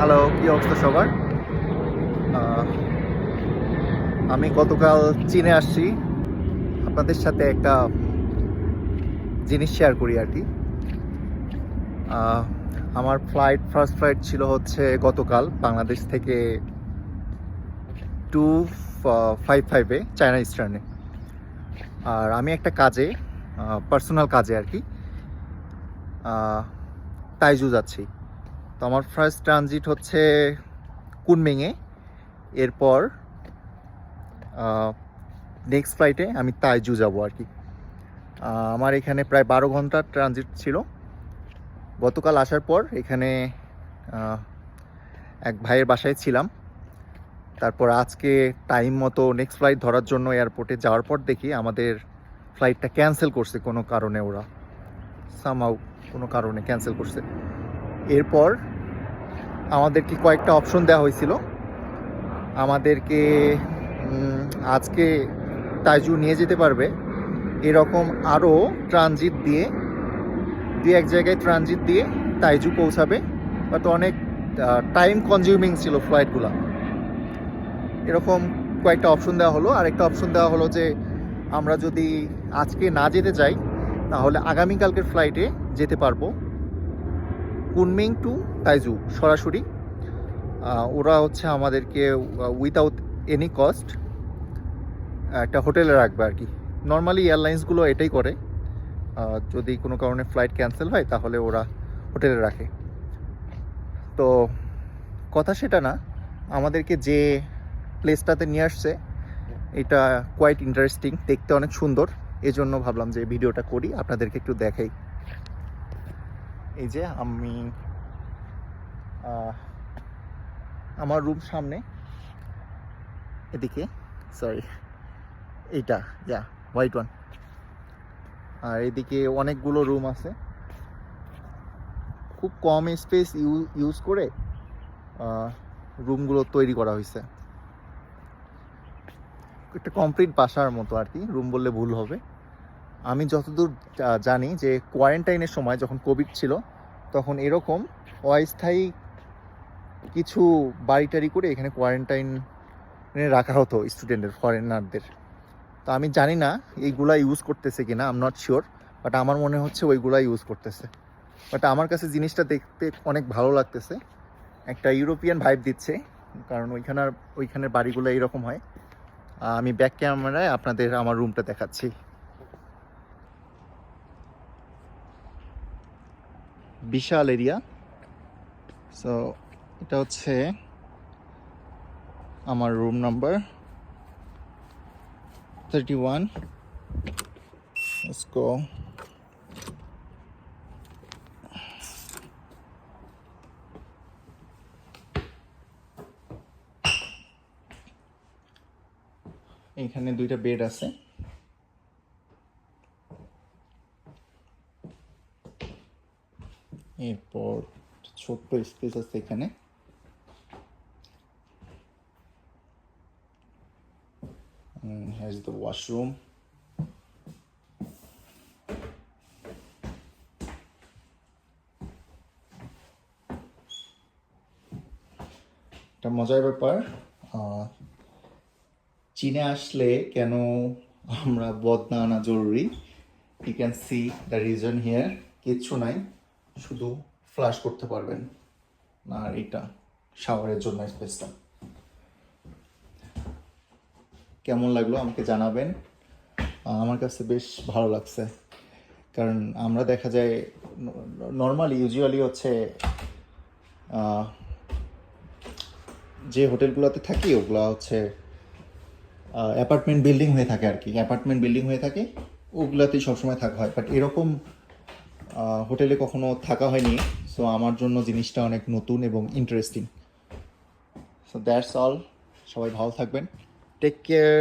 Hello, কি অবস্থা সবার? আমি গতকাল চীনে আসছি। আপনাদের সাথে একটা জিনিস শেয়ার করি আর কি। আমার ফার্স্ট ফ্লাইট ছিল হচ্ছে গতকাল বাংলাদেশ থেকে 255-এ চায়না ইস্টার্নে। আর আমি একটা কাজে, পার্সোনাল কাজে আর কি, তাইজু যাচ্ছি। তো আমার ফার্স্ট ট্রানজিট হচ্ছে কুনমিংয়ে। এরপর নেক্সট ফ্লাইটে আমি তাইজু যাব আর কি। আমার এখানে প্রায় 12 ঘন্টার ট্রানজিট ছিল। গতকাল আসার পর এখানে এক ভাইয়ের বাসায় ছিলাম। তারপর আজকে টাইম মতো নেক্সট ফ্লাইট ধরার জন্য এয়ারপোর্টে যাওয়ার পর দেখি আমাদের ফ্লাইটটা ক্যান্সেল করছে কোনো কারণে। ওরা সামহাউ কোনো কারণে ক্যান্সেল করছে। এরপর আমাদেরকে কয়েকটা অপশন দেওয়া হয়েছিল। আমাদেরকে আজকে তাইজু নিয়ে যেতে পারবে এরকম আরও ট্রানজিট দিয়ে এক জায়গায় ট্রানজিট দিয়ে তাইজু পৌঁছাবে, বাট অনেক টাইম কনজিউমিং ছিল ফ্লাইটগুলো। এরকম কয়েকটা অপশন দেওয়া হলো। আর একটা অপশন দেওয়া হলো যে আমরা যদি আজকে না যেতে চাই তাহলে আগামীকালকের ফ্লাইটে যেতে পারবো কুনমিং টু তাইজু সরাসরি। ওরা হচ্ছে আমাদেরকে উইথাউট এনি কস্ট একটা হোটেলে রাখবে আর কি। নর্মালি এয়ারলাইন্সগুলো এটাই করে, যদি কোনো কারণে ফ্লাইট ক্যান্সেল হয় তাহলে ওরা হোটেলে রাখে। তো কথা সেটা না, আমাদেরকে যে প্লেসটাতে নিয়ে আসছে এটা কোয়াইট ইন্টারেস্টিং, দেখতে অনেক সুন্দর। এজন্য ভাবলাম যে ভিডিওটা করি, আপনাদেরকে একটু দেখাই। এই যে আমি আমার রুম সামনে, এদিকে, সরি এইটা, হোয়াইট ওয়ান। আর এদিকে অনেকগুলো রুম আছে। খুব কম স্পেস ইউজ করে রুমগুলো তৈরি করা হয়েছে। একটা কমপ্লিট বাসার মতো আর কি, রুম বললে ভুল হবে। আমি যতদূর জানি যে কোয়ারেন্টাইনের সময় যখন কোভিড ছিল তখন এরকম অস্থায়ী কিছু বাড়ি টাড়ি করে এখানে কোয়ারেন্টাইনে রাখা হতো স্টুডেন্টদের, ফরেনারদের। তো আমি জানি না এইগুলা ইউজ করতেছে কিনা, I am not sure, but আমার মনে হচ্ছে ওইগুলা ইউজ করতেছে। বাট আমার কাছে জিনিসটা দেখতে অনেক ভালো লাগতেছে, একটা ইউরোপিয়ান ভাইব দিচ্ছে, কারণ ওইখানের বাড়িগুলো এইরকম হয়। আমি ব্যাক ক্যামেরায় আপনাদের আমার রুমটা দেখাচ্ছি। বিশাল এরিয়া। সো এটা হচ্ছে আমার রুম নাম্বার 31। Let's go. এখানে দুইটা বেড আছে। এরপর ছোট্ট স্পেস আছে এখানে। Here's the washroom. একটা মজার ব্যাপার, চীনে আসলে কেন আমরা বদনা আনা জরুরি। You can see the reason here. কিচ্ছু নাই, শুধু ফ্লাশ করতে পারবেন। আর এটা শাওয়ারের জন্য স্পেসটা। কেমন লাগলো আমাকে জানাবেন। আমার কাছে বেশ ভালো লাগছে, কারণ আমরা দেখা যায় ইউজুয়ালি হচ্ছে যে হোটেলগুলোতে থাকি ওগুলো হচ্ছে অ্যাপার্টমেন্ট বিল্ডিং হয়ে থাকে আর কি। ওগুলাতেই সবসময় থাকা হয়, বাট এরকম হোটেলে কখনো থাকা হয়নি। সো আমার জন্য জিনিসটা অনেক নতুন এবং ইন্টারেস্টিং। So that's all. সবাই ভালো থাকবেন, টেক কেয়ার।